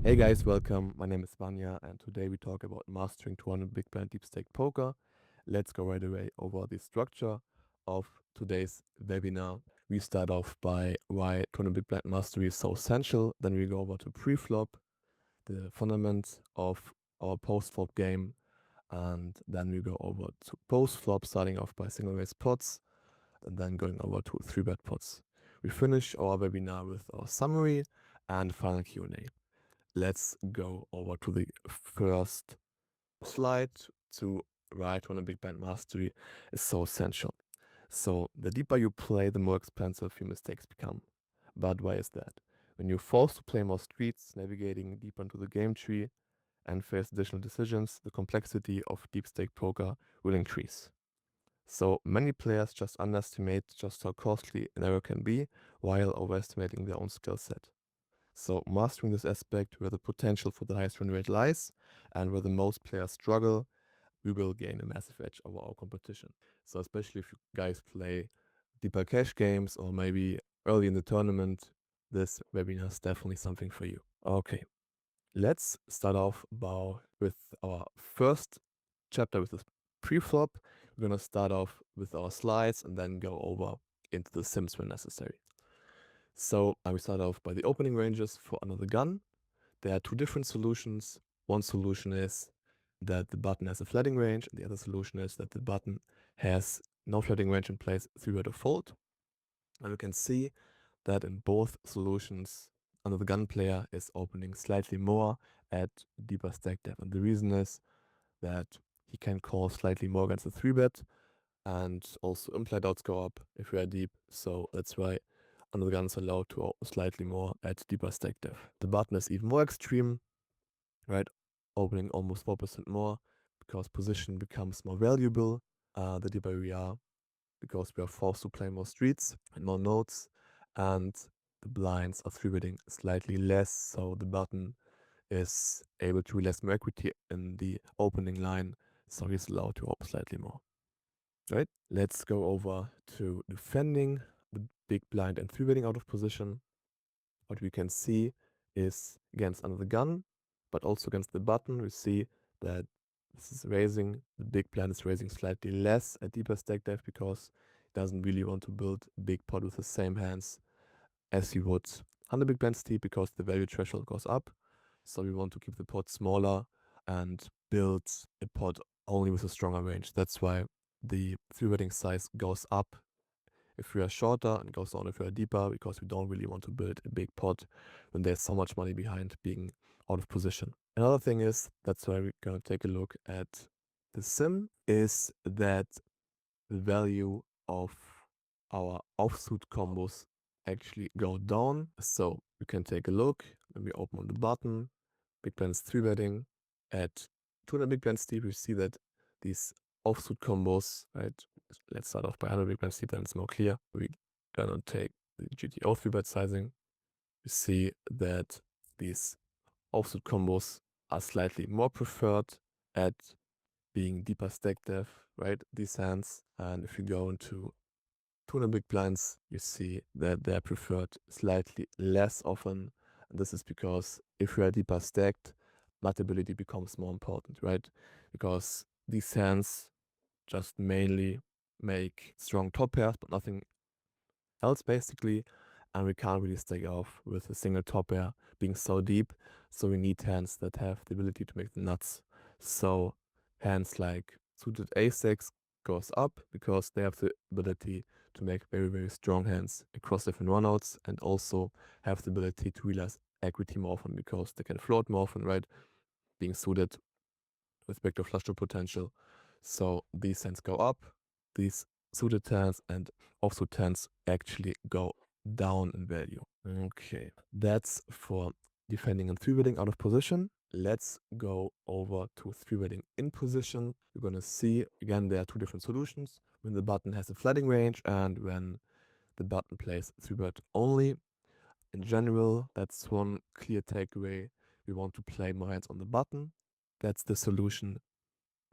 Hey guys, welcome. My name is Vanya, and today we talk about mastering 200 big blind deep stake poker. Let's go right away over the structure of today's webinar. We start off by why 200 big blind mastery is so essential. Then we go over to pre-flop, the fundamentals of our post-flop game, and then we go over to post-flop, starting off by single raise pots, and then going over to 3-bet pots. We finish our webinar with our summary and final Q&A. Let's go over to the first slide to write on a big blind mastery is so essential. So the deeper you play, the more expensive your mistakes become. But why is that? When you're forced to play more streets, navigating deeper into the game tree, and face additional decisions, the complexity of deep stake poker will increase. So many players just underestimate just how costly an error can be while overestimating their own skill set. So mastering this aspect where the potential for the highest win rate lies and where the most players struggle, we will gain a massive edge over our competition. So especially if you guys play deeper cash games or maybe early in the tournament, this webinar is definitely something for you. Okay, let's start off with our first chapter with this pre-flop. We're gonna start off with our slides and then go over into the sims when necessary. So we start off by the opening ranges for another gun. There are two different solutions. One solution is that the button has a flatting range, and the other solution is that the button has no flatting range in place, 3-bet or fold. And you can see that in both solutions, another gun player is opening slightly more at deeper stack depth. And the reason is that he can call slightly more against the 3-bet, and also implied outs go up if we are deep. So that's why another gun is allowed to slightly more at deeper stack depth. The button is even more extreme, right? Opening almost 4% more because position becomes more valuable the deeper we are, because we are forced to play more streets and more nodes, and the blinds are 3-betting slightly less, so the button is able to realize more equity in the opening line, so he's allowed to open slightly more. Right? Let's go over to defending the big blind and 3-betting out of position. What we can see is against another gun, but also against the button, we see that this is raising, the big blind is raising slightly less at deeper stack depth because it doesn't really want to build a big pot with the same hands as you would 100 big blinds deep, because the value threshold goes up. So we want to keep the pot smaller and build a pot only with a stronger range. That's why the 3-betting size goes up if we are shorter and goes down if we are deeper, because we don't really want to build a big pot when there's so much money behind being out of position. Another thing is, that's why we're going to take a look at the sim, is that the value of our offsuit combos actually go down. So you can take a look when we open on the button, big blinds 3-betting at 200 big blinds deep. We see that these offsuit combos, right? Let's start off by 100 big blinds deep, then it's more clear. We're gonna take the GTO 3-bet sizing. We see that these offsuit combos are slightly more preferred at being deeper stack depth, right? These hands. And if you go into 200 big blinds, you see that they're preferred slightly less often. And this is because if you are deeper stacked, multiplication becomes more important, right? Because these hands just mainly make strong top pairs, but nothing else basically. And we can't really stack off with a single top pair being so deep. So we need hands that have the ability to make the nuts. So hands like suited ace-6 goes up because they have the ability to make very, very strong hands across different runouts, and also have the ability to realize equity more often because they can float more often, right? Being suited with backdoor flush draw potential. So these hands go up, these suited hands and offsuit hands actually go down in value. Okay, that's for defending and 3-betting out of position. Let's go over to 3-betting in position. You're gonna see, again, there are two different solutions. When the button has a flatting range and when the button plays 3-bet only. In general, that's one clear takeaway. We want to play more hands on the button. That's the solution.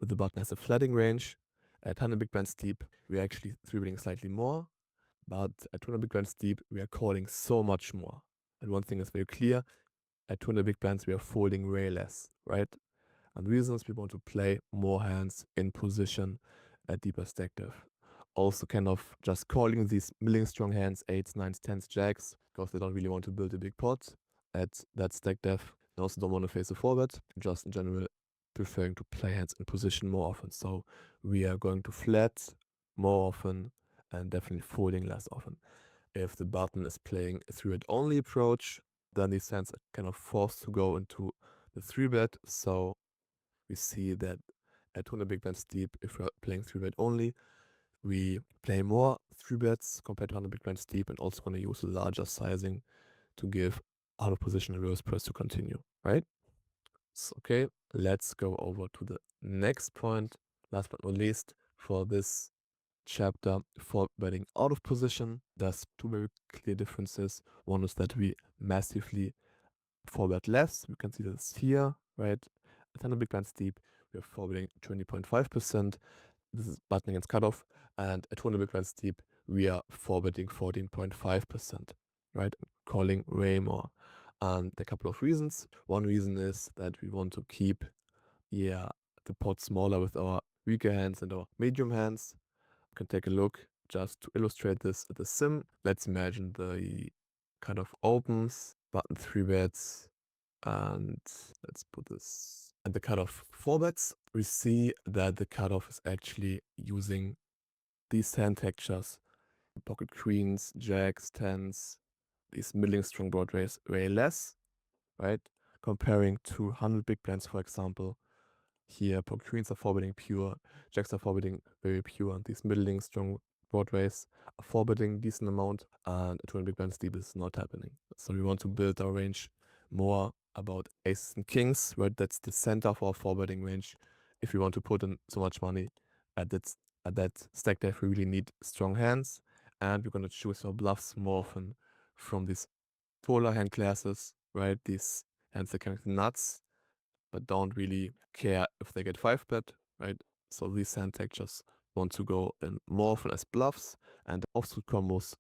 With the button has a flatting range. At 100 big blinds deep, we're actually 3-betting slightly more. But at 200 big blinds deep, we are calling so much more. And one thing is very clear, at 200 big blinds, we are folding way less, right? And the reason is we want to play more hands in position at deeper stack depth. Also kind of just calling these milling strong hands, 8s, 9s, 10s, jacks, because they don't really want to build a big pot at that stack depth. They also don't want to face a forward, just in general preferring to play hands in position more often. So we are going to flat more often and definitely folding less often. If the button is playing a 3-bet only approach, then these hands are kind of forced to go into the 3-bet. So we see that at 200 big blinds deep, if we're playing 3-bet only, we play more 3-bets compared to 100 big blinds deep, and also going to use a larger sizing to give out of position reverse press to continue, right? So, okay, let's go over to the next point, last but not least, for this chapter. For betting out of position, there's two very clear differences. One is that we massively forward less. We can see this here, right? At 100 big blinds deep, we are forwarding 20.5%. This is button against cutoff. And at 200 big blinds deep, we are forwarding 14.5%, right? Calling way more. And a couple of reasons. One reason is that we want to keep, the pot smaller with our weaker hands and our medium hands. You can take a look just to illustrate this at the sim. Let's imagine the cutoff opens, button 3-bets, and let's put this at the cutoff 4-bets. We see that the cutoff is actually using these hand textures, pocket queens, jacks, tens, these middling strong broad raise way less, right? Comparing to 100 big blinds, for example. Here, pocket queens are forwarding pure, jacks are forwarding very pure, and these middling strong broad raise are forwarding decent amount, and at 200 big blinds deep is not happening. So we want to build our range more about aces and kings, right? That's the center of our forwarding range. If we want to put in so much money at that stack depth, we really need strong hands, and we're going to choose our bluffs more often from these polar hand classes, right? These hands that can nuts, but don't really care if they get 5-bet, right? So these hand textures want to go in more often as bluffs, and offsuit combos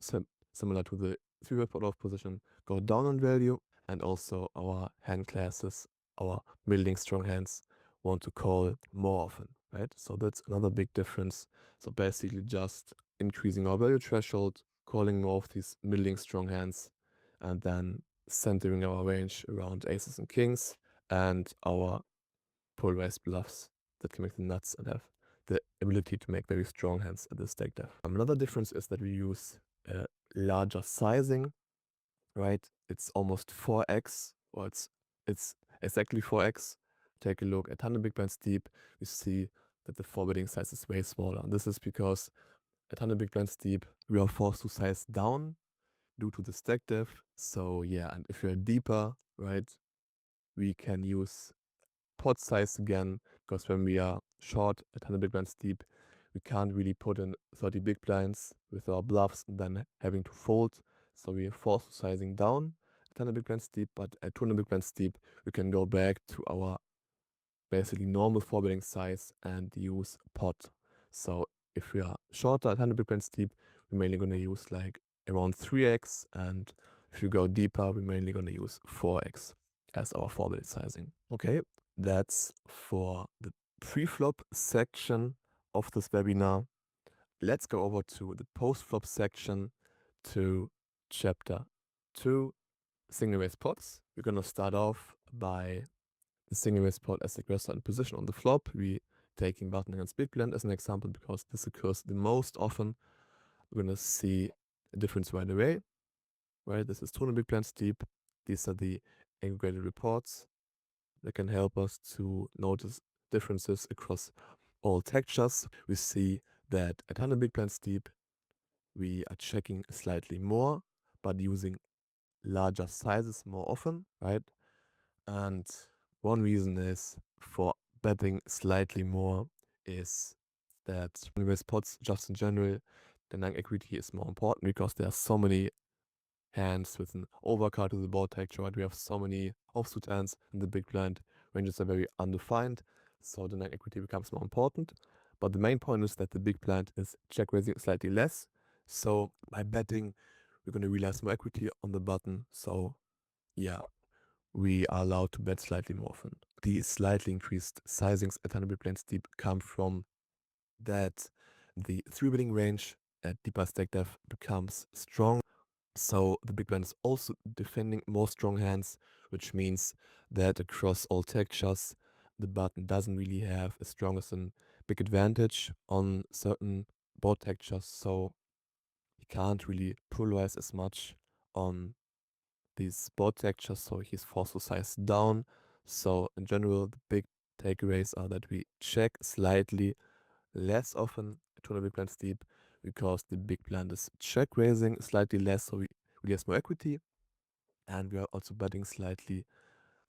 similar to the 3-bet pot off position go down in value, and also our hand classes, our middling strong hands, want to call more often, right? So that's another big difference. So basically just increasing our value threshold, calling more of these middling strong hands, and then centering our range around aces and kings and our polarized bluffs that can make the nuts and have the ability to make very strong hands at the stack depth. Another difference is that we use larger sizing, right? It's almost 4x, or it's exactly 4x. Take a look at 100 big blinds deep, we see that the forwarding size is way smaller. This is because at 100 big blinds deep, we are forced to size down due to the stack depth. So yeah, and if you're deeper, right, we can use pot size again, because when we are short at 100 big blinds deep, we can't really put in 30 big blinds with our bluffs and then having to fold. So we are forced to sizing down at 100 big blinds deep, but at 200 big blinds deep, we can go back to our basically normal forwarding size and use pot. So if we are shorter at 100 big blinds deep, we're mainly going to use like around 3x, and if you go deeper, we're mainly going to use 4x as our forwarded sizing. Okay, that's for the pre-flop section of this webinar. Let's go over to the post-flop section, to chapter 2, single raise pots. We're going to start off by the single raise pot as aggressor in position on the flop. We taking button against big blind as an example because this occurs the most often. We're going to see a difference right away, right? This is 200 big blinds deep. These are the aggregated reports that can help us to notice differences across all textures. We see that at 100 big blinds deep, we are checking slightly more, but using larger sizes more often, right? And one reason is for betting slightly more is that with pots just in general, the nang equity is more important because there are so many hands with an overcard to the board texture, right? We have so many offsuit hands in the big blind. Ranges are very undefined, so the nang equity becomes more important. But the main point is that the big blind is check raising slightly less. So by betting, we're going to realize more equity on the button. So yeah, we are allowed to bet slightly more often. The slightly increased sizings at 100 big blinds deep come from that the 3-betting range at deeper stack depth becomes strong. So the big blind is also defending more strong hands, which means that across all textures, the button doesn't really have as strong as a big advantage on certain board textures. So he can't really polarize as much on these board textures, so he's forced to size down. So in general, the big takeaways are that we check slightly less often at 200 big blinds deep because the big blind is check raising slightly less, so we really has more equity. And we are also betting slightly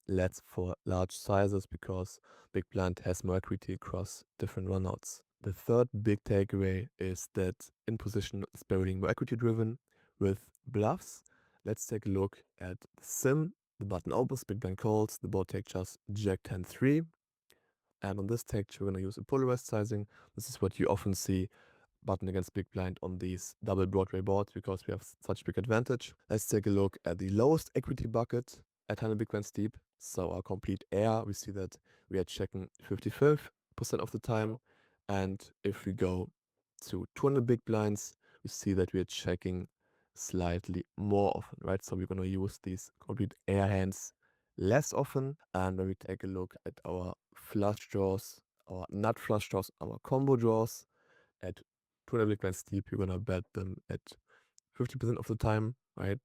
less for large sizes because big blind has more equity across different runouts. The third big takeaway is that in position is barreling more equity driven with bluffs. Let's take a look at the sim. The button opens, big blind calls, the board textures Jack 10 3. And on this texture, we're going to use a polarized sizing. This is what you often see button against big blind on these double Broadway boards because we have such big advantage. Let's take a look at the lowest equity bucket at 100 big blinds deep. So our complete air, we see that we are checking 55% of the time. And if we go to 200 big blinds, we see that we are checking slightly more often, right? So we're going to use these complete air hands less often. And when we take a look at our flush draws, our nut flush draws, our combo draws at 200 big blinds deep, you're gonna bet them at 50% of the time, right?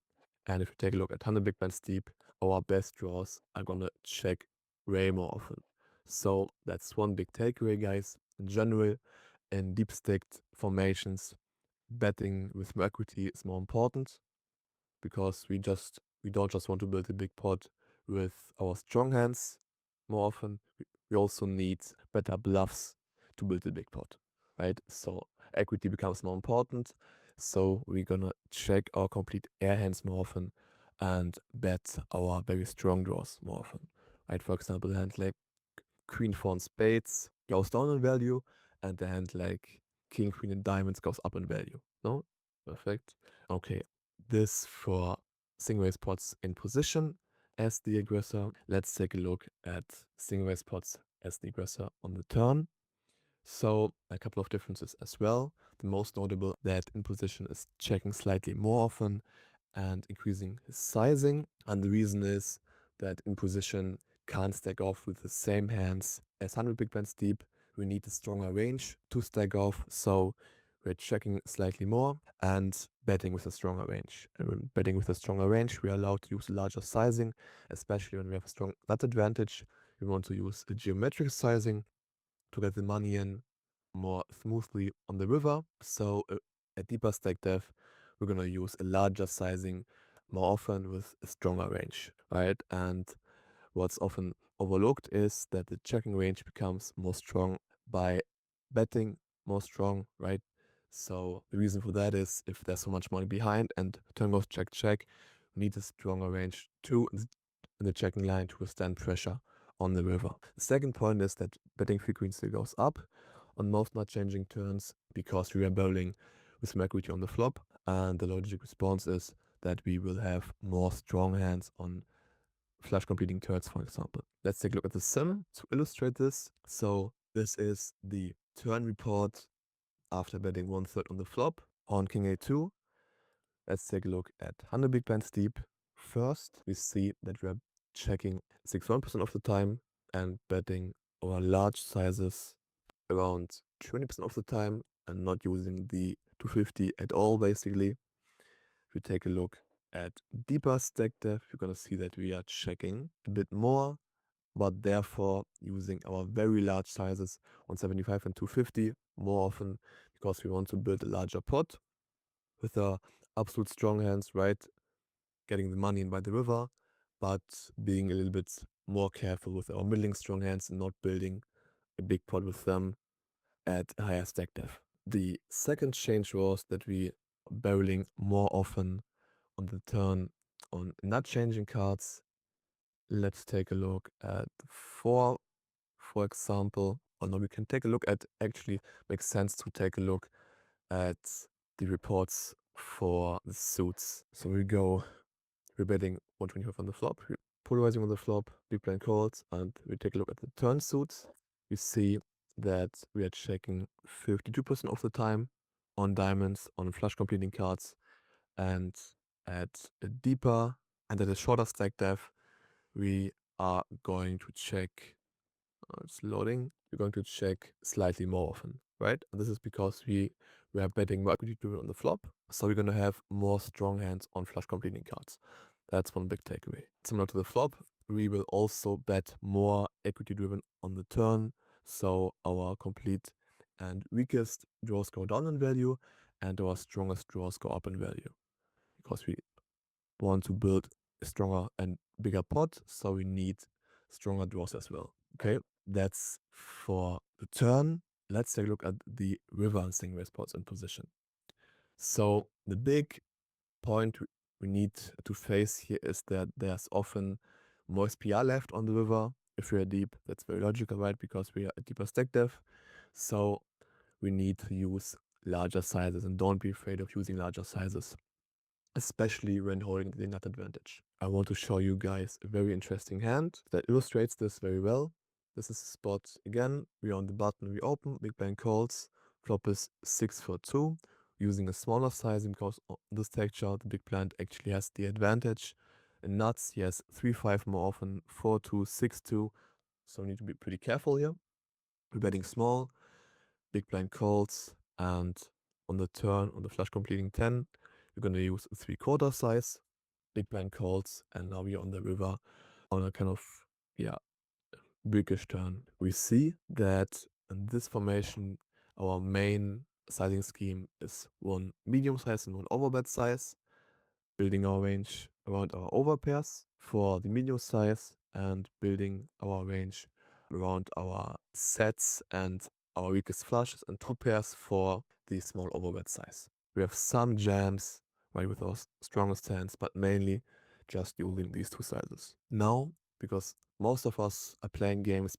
And if you take a look at 100 big blinds deep, our best draws are gonna check way more often. So that's one big takeaway, guys. In general, in deep stacked formations, betting with more equity is more important because we don't just want to build a big pot with our strong hands more often. We also need better bluffs to build a big pot, right? So equity becomes more important. So we're gonna check our complete air hands more often and bet our very strong draws more often, right? For example, a hand like Queen four and spades goes down in value, and a hand like King Queen and diamonds goes up in value. No, perfect. Okay, this for single raise pots in position as the aggressor. Let's take a look at single raise pots as the aggressor on the turn. So a couple of differences as well. The most notable that in position is checking slightly more often and increasing his sizing. And the reason is that in position can't stack off with the same hands as 100 big blinds deep. We need a stronger range to stack off. So we're checking slightly more and betting with a stronger range. And when betting with a stronger range, we are allowed to use larger sizing, especially when we have a strong nut advantage. We want to use a geometric sizing to get the money in more smoothly on the river. So at deeper stack depth, we're gonna use a larger sizing more often with a stronger range, right? And what's often overlooked is that the checking range becomes more strong by betting more strong, right? So the reason for that is if there's so much money behind and turn goes check check, we need a stronger range too in the checking line to withstand pressure on the river. The second point is that betting frequency goes up on most not changing turns because we are bowling with some equity on the flop, and the logic response is that we will have more strong hands on flush completing turns, for example. Let's take a look at the sim to illustrate this. So this is the turn report after betting 1/3 on the flop on King A2. Let's take a look at 100 big blinds deep. First, we see that we are checking 61% of the time and betting our large sizes around 20% of the time and not using the 250 at all, basically. If we take a look at deeper stack depth, you're going to see that we are checking a bit more, but therefore using our very large sizes 175 and 250 more often because we want to build a larger pot with our absolute strong hands, right? Getting the money in by the river, but being a little bit more careful with our middling strong hands and not building a big pot with them at a higher stack depth. The second change was that we are barreling more often on the turn on not changing cards. Let's take a look at 4, for example. Or no, we can take a look at, actually makes sense to take a look at the reports for the suits. So we're betting 125 on the flop, we're polarizing on the flop, big blind calls, and we take a look at the turn suits. We see that we are checking 52% of the time on diamonds, on flush completing cards, and at a deeper and at a shorter stack depth, we are going to check, it's loading, we're going to check slightly more often, right? And this is because we are betting more equity driven on the flop, so we're going to have more strong hands on flush completing cards. That's one big takeaway. Similar to the flop, we will also bet more equity driven on the turn, so our complete and weakest draws go down in value, and our strongest draws go up in value, because we want to build a stronger and bigger pot, so we need stronger draws as well. Okay, that's for the turn. Let's take a look at the river and single raise pots in position. So the big point we need to face here is that there's often more SPR left on the river. If we are deep, that's very logical, right? Because we are a deeper stack depth. So we need to use larger sizes, and don't be afraid of using larger sizes, especially when holding the nut advantage. I want to show you guys a very interesting hand that illustrates this very well. This is the spot again. We are on the button, we open, big blind calls, flop is 6 for 2, using a smaller size because on this texture the big blind actually has the advantage. In nuts, he has 3-5 more often, 4-2, 6-2, so we need to be pretty careful here. We're betting small, big blind calls, and on the turn, on the flush completing 10, we're going to use a 3/4 size, big blind calls, and now we're on the river on a kind of, biggish turn. We see that in this formation, our main sizing scheme is one medium size and one overbet size, building our range around our overpairs for the medium size and building our range around our sets and our weakest flushes, and two pairs for the small overbet size. We have some jams, right, with our strongest hands, but mainly just using these two sizes. Now, because most of us are playing games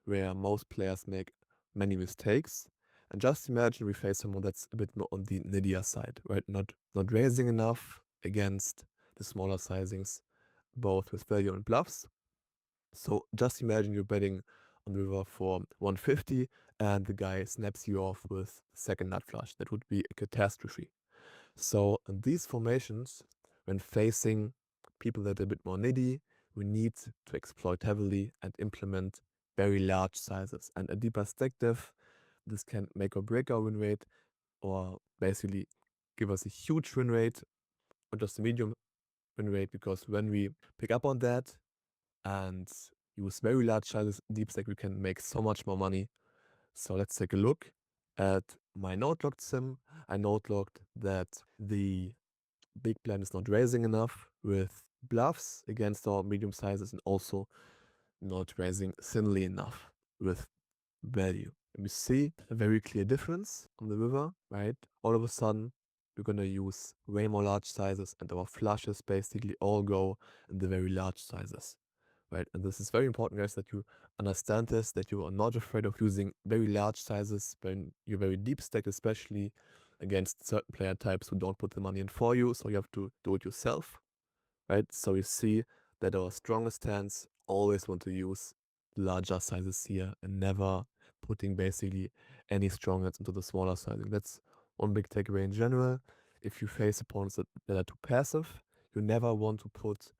where most players make many mistakes, and just imagine we face someone that's a bit more on the nittier side, right? Not raising enough against the smaller sizings, both with value and bluffs. So just imagine you're betting on the river for 150 and the guy snaps you off with second nut flush. That would be a catastrophe. So in these formations, when facing people that are a bit more nitty, we need to exploit heavily and implement very large sizes. And a deeper stack depth, this can make or break our win rate, or basically give us a huge win rate or just a medium win rate, because when we pick up on that and use very large sizes in deep stack, we can make so much more money. So let's take a look at my note-locked sim. I note-locked that the big blind is not raising enough with bluffs against our medium sizes, and also not raising thinly enough with value. And we see a very clear difference on the river, right? All of a sudden, we're gonna use way more large sizes, and our flushes basically all go in the very large sizes, right? And this is very important, guys, that you understand this, that you are not afraid of using very large sizes when you're very deep stacked, especially against certain player types who don't put the money in for you, so you have to do it yourself, right? So we see that our strongest hands always want to use larger sizes here and never putting basically any strong hands into the smaller sizing. That's one big takeaway in general. If you face opponents that are too passive, you never want to put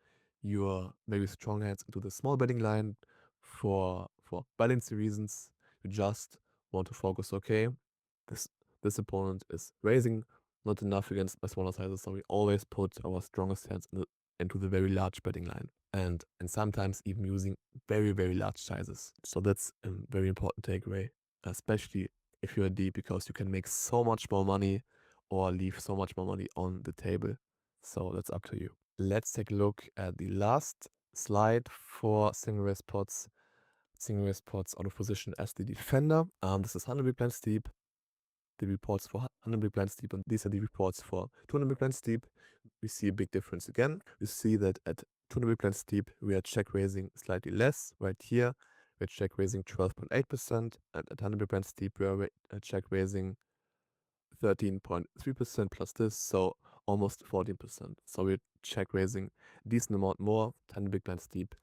your very strong hands into the small betting line for balancing reasons. You just want to focus, okay, this opponent is raising not enough against my smaller sizes, so we always put our strongest hands into the very large betting line, and sometimes even using very, very large sizes. So that's a very important takeaway, especially if you're deep, because you can make so much more money or leave so much more money on the table. So that's up to you. Let's take a look at the last slide for single raise pots. Single raise pots out of position as the defender. This is 100 big blind steep. The reports for 100 big blind steep, and these are the reports for 200 big blind steep. We see a big difference again. We see that at 200 big blind steep, we are check raising slightly less. Right here, we're check raising 12.8%, and at 100 big blind steep, we are check raising 13.3% plus this. So almost 14%. So we're check raising a decent amount more, 10 big blinds deep.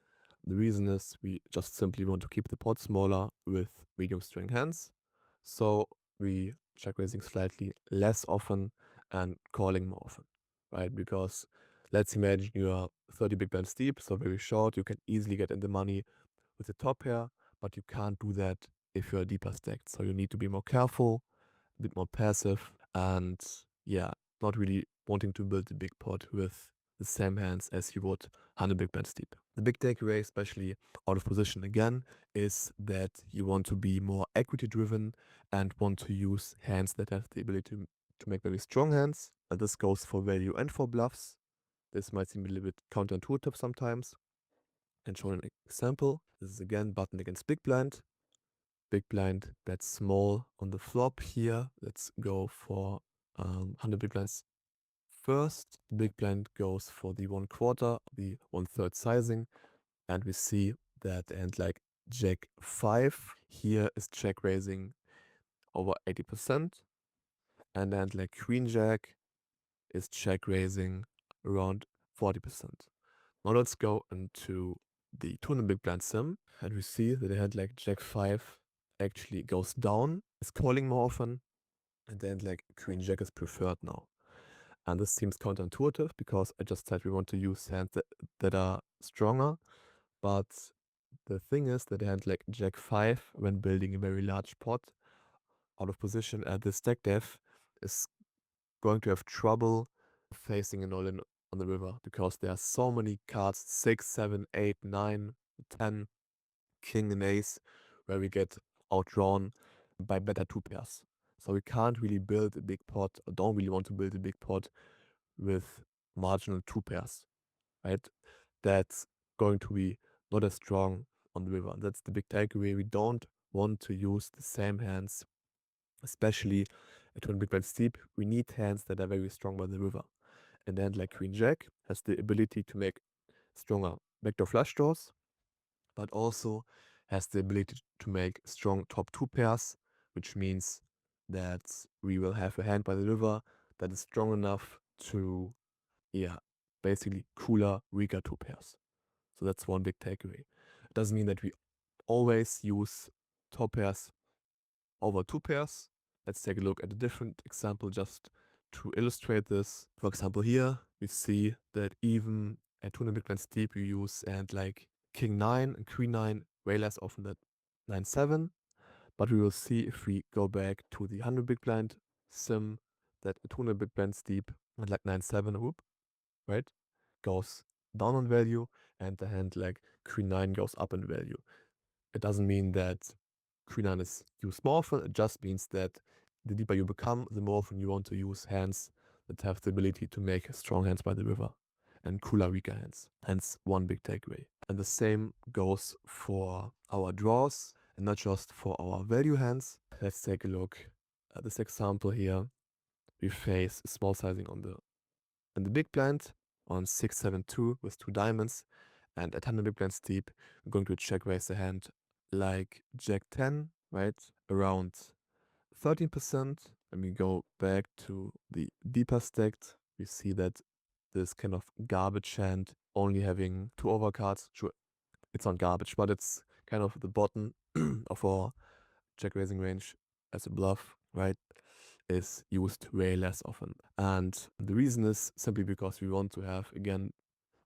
The reason is we just simply want to keep the pot smaller with medium string hands. So we check raising slightly less often and calling more often, right? Because let's imagine you are 30 big blinds deep, so very short. You can easily get in the money with the top pair, but you can't do that if you're deeper stacked. So you need to be more careful, a bit more passive, and yeah, not really wanting to build a big pot with the same hands as you would 100 big blinds deep. The big takeaway, especially out of position again, is that you want to be more equity driven and want to use hands that have the ability to make very strong hands. And this goes for value and for bluffs. This might seem a little bit counterintuitive sometimes. And show an example. This is again button against big blind. Big blind bets small on the flop here. Let's go for 100 big blinds first. Big blind goes for the 1/4, the 1/3 sizing. And we see that and like Jack 5 here is check raising over 80%. And then like Queen Jack is check raising around 40%. Now let's go into the 200 big blind sim, and we see that the hand like Jack 5 actually goes down, is calling more often, and then like Queen Jack is preferred now. And this seems counterintuitive because I just said we want to use hands that are stronger, but the thing is that the hand like Jack 5, when building a very large pot out of position at the stack depth, is going to have trouble facing an all-in on the river because there are so many cards 6, 7, 8, 9, 10, king and ace where we get outdrawn by better two pairs. So we can't really build a big pot, or don't really want to build a big pot with marginal two pairs, right? That's going to be not as strong on the river. That's the big takeaway. We don't want to use the same hands, especially at 20 big blind steep. We need hands that are very strong by the river. And then like Queen Jack has the ability to make stronger backdoor flush draws, but also has the ability to make strong top two pairs, which means that we will have a hand by the river that is strong enough to, yeah, basically cooler, weaker two pairs. So that's one big takeaway. It doesn't mean that we always use top pairs over two pairs. Let's take a look at a different example just to illustrate this. For example, here we see that even at 200 big blinds deep, you use and like king 9 and queen 9 way less often than 9/7. But we will see if we go back to the 100 big blind sim that at 200 big blinds deep and like 9/7, whoop, right, goes down on value, and the hand like queen 9 goes up in value. It doesn't mean that queen 9 is used more often, it just means that the deeper you become, the more often you want to use hands that have the ability to make strong hands by the river and cooler, weaker hands. Hence, one big takeaway. And the same goes for our draws and not just for our value hands. Let's take a look at this example here. We face small sizing on the big blind on 6/7 2 with two diamonds, and at 100 big blinds deep, we're going to check raise the hand like Jack 10, right, around 13%. And we go back to the deeper stacked, we see that this kind of garbage hand only having two overcards. Sure, it's not garbage, but it's kind of the bottom of our check raising range as a bluff, right, is used way less often. And the reason is simply because we want to have, again,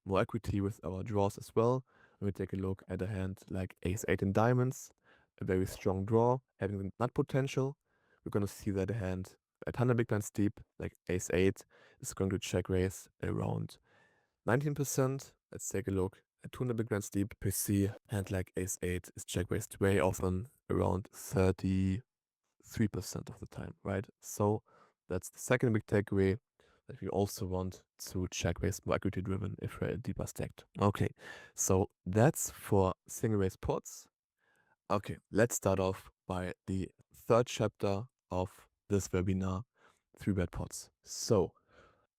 more equity with our draws as well. When we take a look at a hand like ace 8 in diamonds, a very strong draw, having the nut potential, we're going to see that a hand at 100 big blinds deep, like ace 8, is going to check raise around 19%. Let's take a look at 200 big blinds deep. We see hand like ace 8 is check raised way often, around 33% of the time, right? So that's the second big takeaway, that we also want to check raise more equity driven if we're deeper stacked. Okay, so that's for single raise pots. Okay, let's start off by the third chapter of this webinar, 3-bet pots. So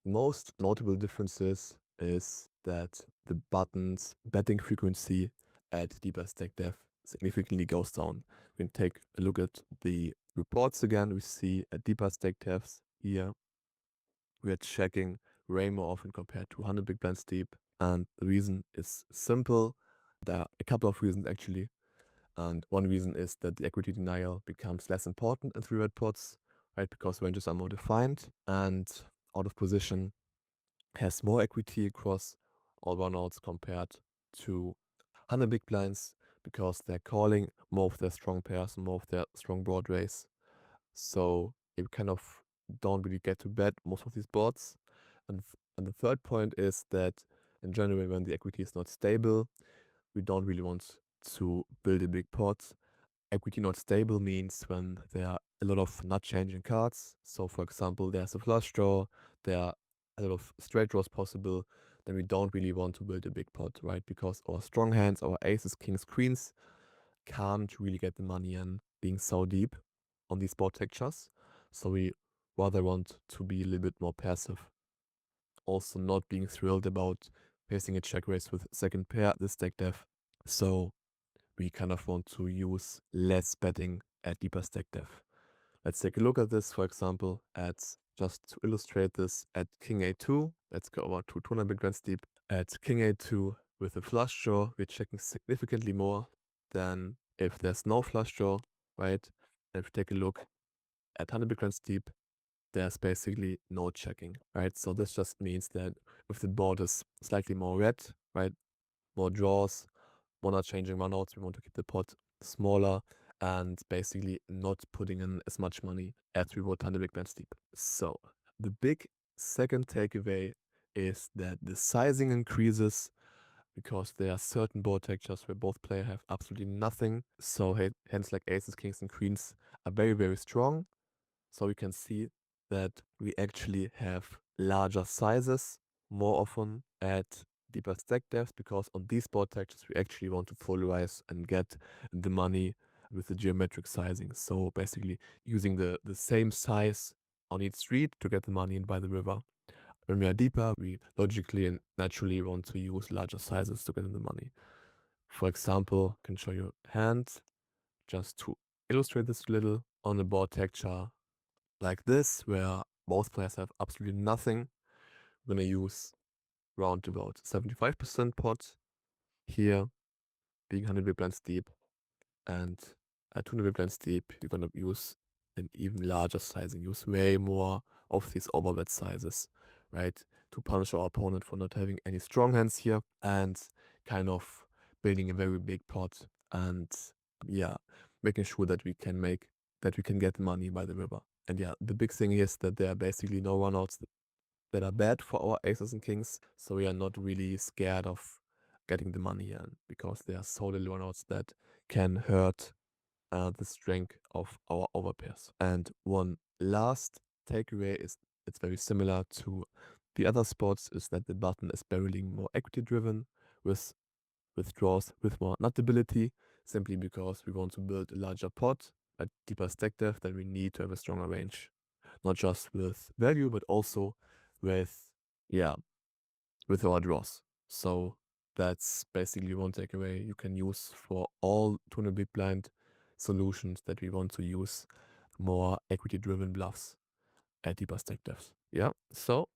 most notable differences is that the button's betting frequency at deeper stack depth significantly goes down. We can take a look at the reports again. We see at deeper stack depths here, we are checking way more often compared to 100 big blinds deep. And the reason is simple. There are a couple of reasons actually. And one reason is that the equity denial becomes less important in three-red pots, right? Because ranges are more defined and out of position has more equity across all runouts compared to 100 big blinds because they're calling more of their strong pairs and more of their strong broad race. So you kind of don't really get to bet most of these boards. And the third point is that in general, when the equity is not stable, we don't really want to build a big pot. Equity not stable means when there are a lot of not changing cards. So for example, there's a flush draw, there are a lot of straight draws possible, then we don't really want to build a big pot, right? Because our strong hands, our aces, kings, queens, can't really get the money in being so deep on these board textures. So we rather want to be a little bit more passive. Also not being thrilled about facing a check raise with second pair this deck depth. So we kind of want to use less betting at deeper stack depth. Let's take a look at this, for example, at just to illustrate this at King A2. Let's go over to 200 big blinds deep. At King A2 with a flush draw, we're checking significantly more than if there's no flush draw, right? And if we take a look at 100 big blinds deep, there's basically no checking, right? So this just means that if the board is slightly more red, right, more draws, more not changing runouts, we want to keep the pot smaller and basically not putting in as much money as we would 100 big blinds deep. So the big second takeaway is that the sizing increases because there are certain board textures where both players have absolutely nothing. So hands like aces, kings, and queens are very, very strong. So we can see that we actually have larger sizes more often at deeper stack depths because on these board textures we actually want to polarize and get the money with the geometric sizing. So basically using the same size on each street to get the money in by the river. When we are deeper, we logically and naturally want to use larger sizes to get in the money. For example, I can show you a hand just to illustrate this a little on a board texture like this, where both players have absolutely nothing. We're gonna use round about 75% pot here, being 100 big blinds deep, and at 200 big blinds deep, you're gonna use an even larger sizing, use way more of these overbet sizes, right? To punish our opponent for not having any strong hands here and kind of building a very big pot and yeah, making sure that we can get money by the river. And yeah, the big thing is that there are basically no runouts that are bad for our aces and kings. So we are not really scared of getting the money in because there are so little runouts that can hurt the strength of our overpairs. And one last takeaway is it's very similar to the other spots is that the button is barreling more equity driven with draws with more nutability, simply because we want to build a larger pot at deeper stack depth, then we need to have a stronger range. Not just with value, but also with, yeah, with our draws. So that's basically one takeaway you can use for all 200 big blind solutions that we want to use more equity driven bluffs at deeper stack depths. Yeah, so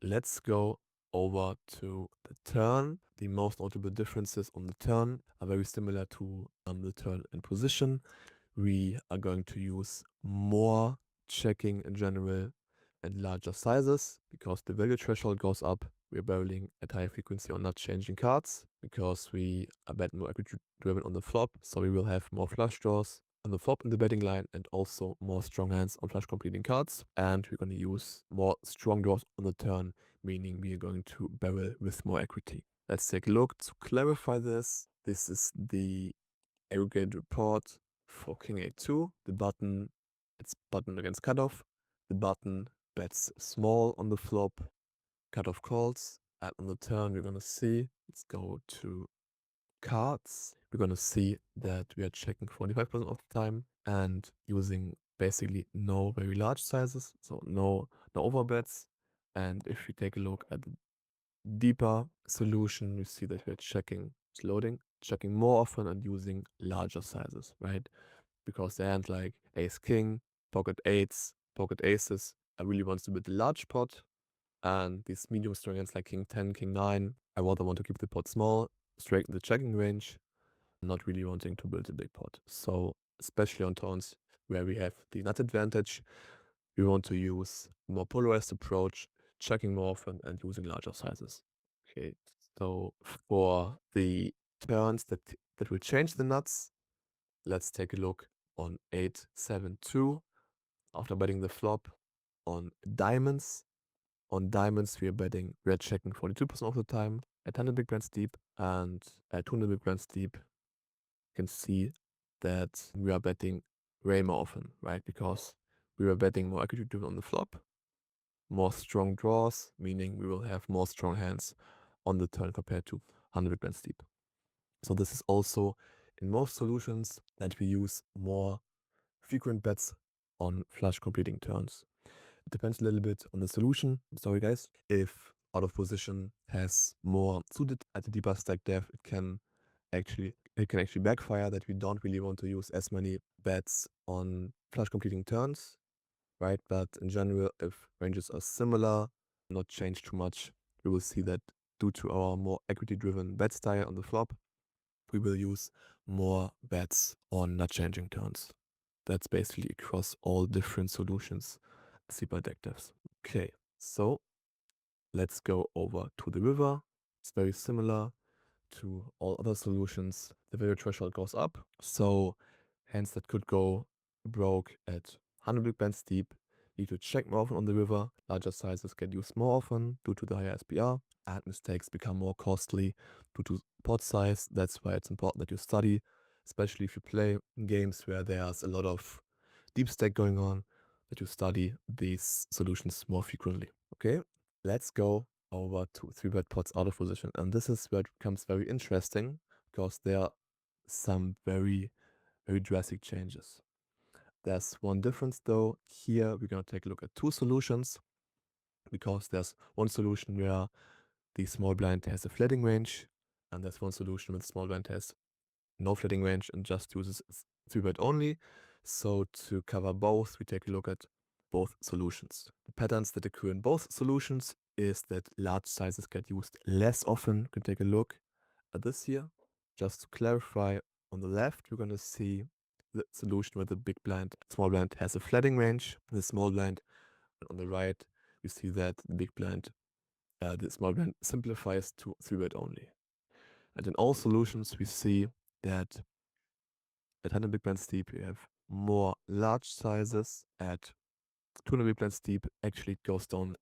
let's go over to the turn. The most notable differences on the turn are very similar to the turn in position. We are going to use more checking in general and larger sizes because the value threshold goes up. We're barreling at high frequency on not changing cards because we are bet more equity driven on the flop. So we will have more flush draws on the flop in the betting line and also more strong hands on flush completing cards. And we're going to use more strong draws on the turn, meaning we are going to barrel with more equity. Let's take a look to clarify this. This is the aggregate report for King A2. The button, it's button against cutoff. The button bets small on the flop, cutoff calls. And on the turn, we're going to see, let's go to cards. We're going to see that we are checking 45% of the time and using basically no very large sizes, so no overbets. And if we take a look at the deeper solution, we see that we're checking, it's loading, checking more often and using larger sizes, right? Because the hand like ace king, pocket eights, pocket aces, I really want to build a large pot And these medium strong hands like king 10, king 9, I rather want to keep the pot small, straighten the checking range, not really wanting to build a big pot. So especially on turns where we have the nut advantage, we want to use a more polarized approach, checking more often and using larger sizes. Okay, so for the turns that will change the nuts, let's take a look on 8, 7, 2. After betting the flop on diamonds. On diamonds, we are betting red checking 42% of the time at 100 big blinds deep, and at 200 big blinds deep, you can see that we are betting way more often, right? Because we were betting more equity driven on the flop, more strong draws, meaning we will have more strong hands on the turn compared to 100 big blinds deep. So this is also in most solutions that we use more frequent bets on flush completing turns. It depends a little bit on the solution. Sorry guys. If out of position has more suited at the deeper stack depth, it can actually backfire that we don't really want to use as many bets on flush completing turns, right? But in general, if ranges are similar, not change too much, we will see that due to our more equity driven bet style on the flop, we will use more bets on not changing turns. That's basically across all different solutions see by deck devs. Okay, so let's go over to the river. It's very similar to all other solutions. The value threshold goes up. So hands that could go broke at 100 big blinds deep need to check more often on the river. Larger sizes get used more often due to the higher SPR, and mistakes become more costly due to pot size. That's why it's important that you study, especially if you play games where there's a lot of deep stack going on, that you study these solutions more frequently. Okay, let's go over to 3-bet pots out of position. And this is where it becomes very interesting because there are some very, very drastic changes. There's one difference though. Here we're going to take a look at two solutions because there's one solution where the small blind has a flatting range, and there's one solution where the small blind has no flatting range and just uses 3-bet only. So to cover both, we take a look at both solutions. The patterns that occur in both solutions is that large sizes get used less often. You can take a look at this here. Just to clarify, on the left, you're going to see the solution where the big blind, small blind has a flatting range. The small blind, and on the right, you see that the big blind, the small blind simplifies to 3-bet only. And in all solutions, we see that at 100 big blinds deep, you have more large sizes. At 200 big blinds deep, actually it goes down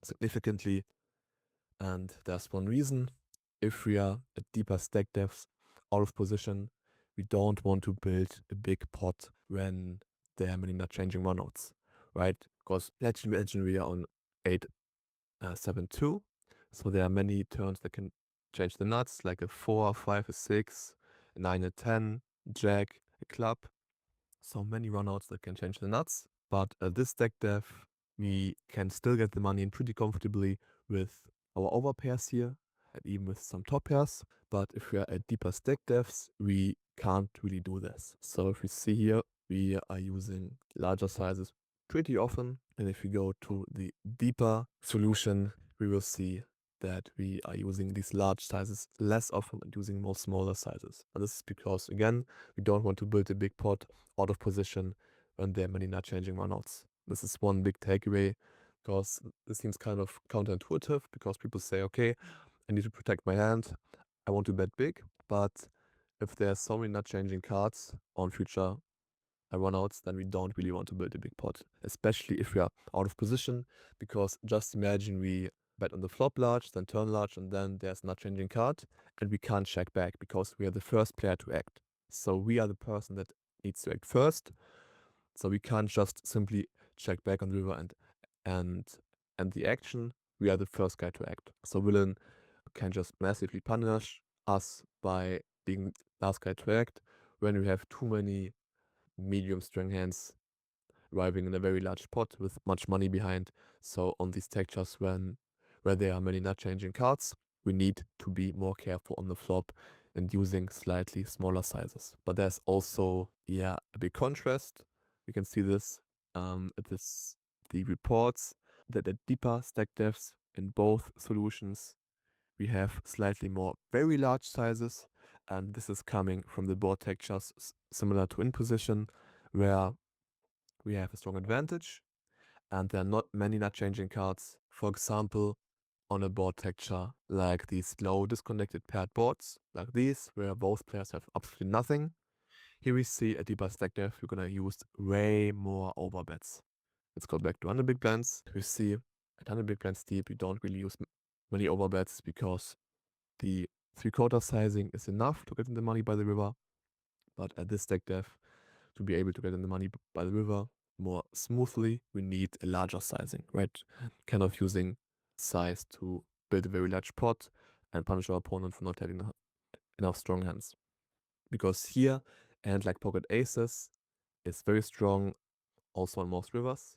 significantly. And there's one reason. If we are at deeper stack depths, out of position, we don't want to build a big pot when there are many not changing runouts, right? Because imagine we are on 8, 7, 2. So there are many turns that can change the nuts, like a 4, a 5, a 6, a 9, a 10, jack, a club. So many runouts that can change the nuts. But at this deck depth, we can still get the money in pretty comfortably with our overpairs here, and even with some top pairs. But if we are at deeper stack depths, we can't really do this. So if we see here, we are using larger sizes pretty often. And if we go to the deeper solution, we will see that we are using these large sizes less often and using more smaller sizes. And this is because, again, we don't want to build a big pot out of position when there are many not changing runouts. This is one big takeaway, because this seems kind of counterintuitive, because people say, okay, I need to protect my hand, I want to bet big, but if there's so many not changing cards on future runouts, then we don't really want to build a big pot, especially if we are out of position, because just imagine we bet on the flop large, then turn large, and then there's not changing card, and we can't check back because we are the first player to act. So we are the person that needs to act first. So we can't just simply check back on the river and the action. We are the first guy to act. So villain can just massively punish us by being last guy to act when we have too many medium strong hands arriving in a very large pot with much money behind. So on these textures where there are many not changing cards, we need to be more careful on the flop and using slightly smaller sizes. But there's also, yeah, a big contrast. You can see this at the reports. that at deeper stack depths in both solutions, we have slightly more very large sizes, and this is coming from the board textures similar to in position, where we have a strong advantage, and there are not many nut changing cards. For example, on a board texture like these low disconnected paired boards, like these, where both players have absolutely nothing. Here we see a deeper stack depth, we're gonna use way more overbets. Let's go back to 100 big blinds. We see at 100 big blinds deep, you don't really use many overbets because the 3/4 sizing is enough to get in the money by the river. But at this stack depth, to be able to get in the money by the river more smoothly, we need a larger sizing, right? Kind of using size to build a very large pot and punish our opponent for not having enough strong hands. Because here, and like pocket aces, is very strong also on most rivers.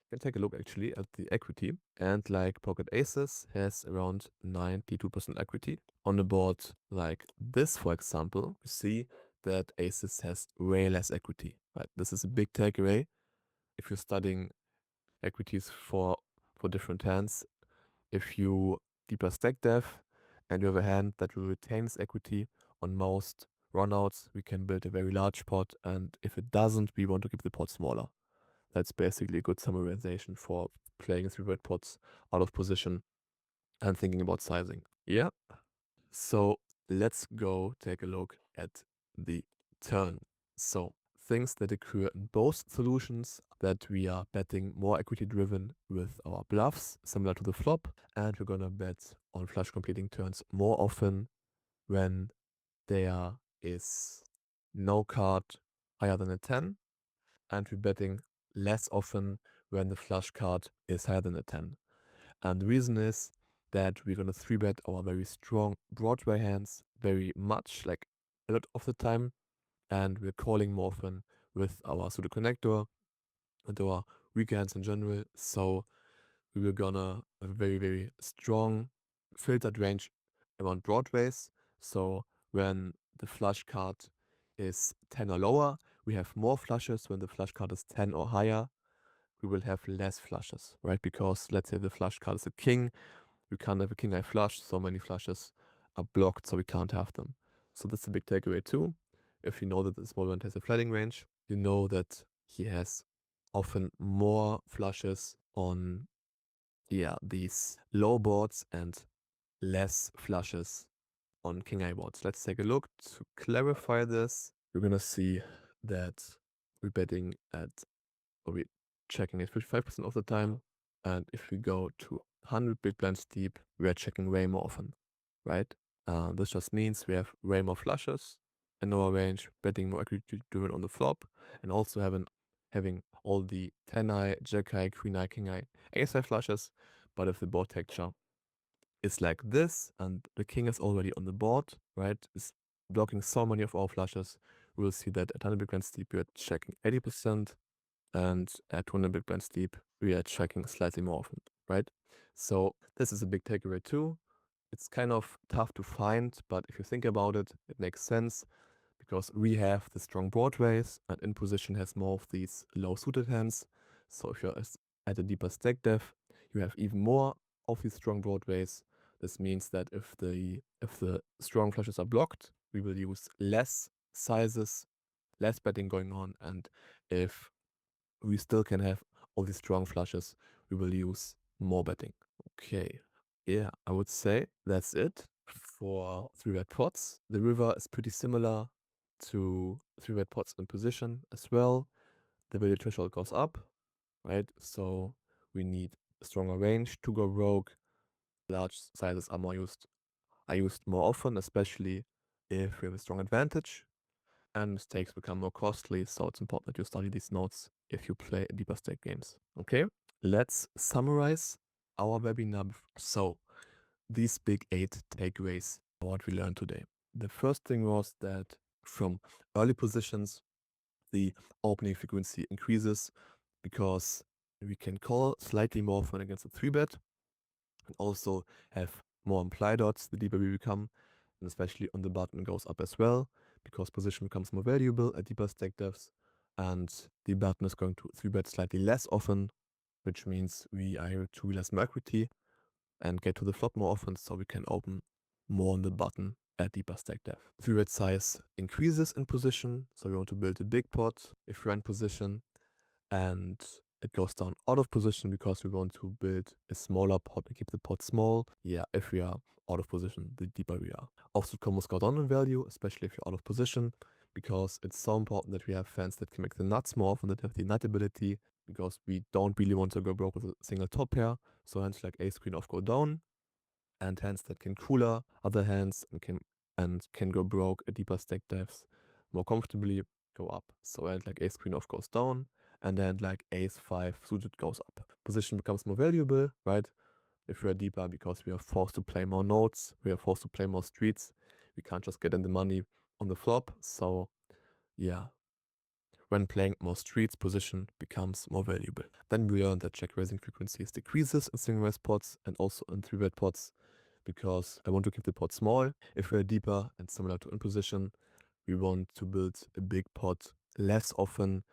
You can take a look actually at the equity, and like pocket aces has around 92% equity. On a board like this, for example, you see that aces has way less equity, right? This is a big takeaway if you're studying equities for different hands. If you deeper stack depth and you have a hand that will retain its equity on most runouts, we can build a very large pot, and if it doesn't, we want to keep the pot smaller. That's basically a good summarization for playing 3-red pots out of position and thinking about sizing. Yeah. So let's go take a look at the turn. So things that occur in both solutions, that we are betting more equity driven with our bluffs, similar to the flop, and we're gonna bet on flush completing turns more often when there is no card higher than a 10, and we're betting less often when the flush card is higher than a 10. And the reason is that we're gonna 3-bet our very strong Broadway hands very much, like a lot of the time, and we're calling more often with our pseudo connector and our weaker hands in general. So we were gonna have a very, very strong filtered range around Broadways. So when the flush card is 10 or lower, we have more flushes. When the flush card is 10 or higher, we will have less flushes, right? Because let's say the flush card is a king, we can't have a king eye flush, so many flushes are blocked, so we can't have them. So that's a big takeaway too. If you know that the small one has a flooding range, you know that he has often more flushes on these low boards and less flushes on king eye boards. Let's take a look to clarify this. You're gonna see that we're betting at, or we're checking it 55% of the time. And if we go to 100 big blinds deep, we are checking way more often, right? This just means we have way more flushes in our range, betting more equity driven on the flop, and also having all the 10 eye, jack eye, queen eye, king eye, ace eye flushes. But if the board texture is like this and the king is already on the board, right, is blocking so many of our flushes, we'll see that at 100 big blinds deep, we are checking 80%, and at 200 big blinds deep, we are checking slightly more often, right? So this is a big takeaway too. It's kind of tough to find, but if you think about it, it makes sense because we have the strong broadways, and in position has more of these low suited hands. So if you're at a deeper stack depth, you have even more of these strong broadways. This means that if the strong flushes are blocked, we will use less sizes, less betting going on, and if we still can have all these strong flushes, we will use more betting. Okay, yeah, I would say that's it for 3-red pots. The river is pretty similar to 3-red pots in position as well. The value threshold goes up, right? So we need a stronger range to go rogue. Large sizes are used more often, especially if we have a strong advantage, and mistakes become more costly, so it's important that you study these notes if you play deeper stake games. Okay, let's summarize our webinar. So these big 8 takeaways, what we learned today. The first thing was that from early positions, the opening frequency increases because we can call slightly more often against a 3-bet and also have more implied odds the deeper we become, and especially on the button goes up as well because position becomes more valuable at deeper stack depths, and the button is going to 3-bet slightly less often which means we are able to realize more equity and get to the flop more often, so we can open more on the button at deeper stack depth. Free bet size increases in position, so we want to build a big pot if we're in position, and it goes down out of position because we want to build a smaller pot and keep the pot small. Yeah, if we are out of position, the deeper we are. Offsuit combos go down in value, especially if you're out of position, because it's so important that we have fans that can make the nuts more often, that have the nut ability, because we don't really want to go broke with a single top pair. So hands like ace queen off go down, and hands that can cooler other hands and can go broke at deeper stack depths more comfortably go up. So hand like ace queen off goes down, and then like ace 5 suited goes up. Position becomes more valuable, right? If we are deeper, because we are forced to play more nodes, we are forced to play more streets. We can't just get in the money on the flop. So yeah, when playing more streets, position becomes more valuable. Then we learned that check raising frequencies decreases in single raise pots and also in 3-bet pots, because I want to keep the pot small. If we're deeper and similar to in position, we want to build a big pot less often,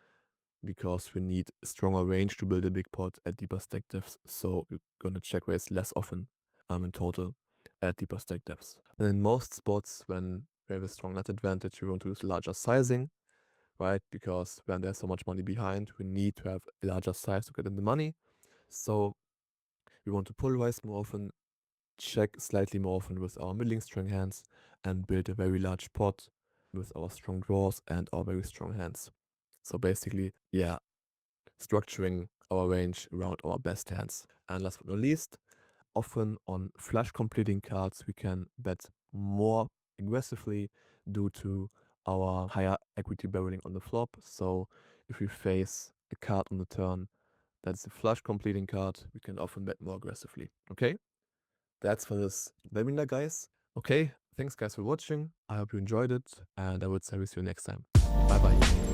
because we need a stronger range to build a big pot at deeper stack depths. So we're gonna check raise less often in total at deeper stack depths. And in most spots, when we have a strong net advantage, we want to use larger sizing, right? Because when there's so much money behind, we need to have a larger size to get in the money. So we want to polarize more often, check slightly more often with our middling strong hands, and build a very large pot with our strong draws and our very strong hands. So basically, yeah, structuring our range around our best hands. And last but not least, often on flush completing cards, we can bet more aggressively due to our higher equity barreling on the flop. So if we face a card on the turn that's a flush completing card, we can often bet more aggressively. Okay? That's for this webinar, guys. Okay, thanks guys for watching. I hope you enjoyed it, and I will see you next time. Bye bye.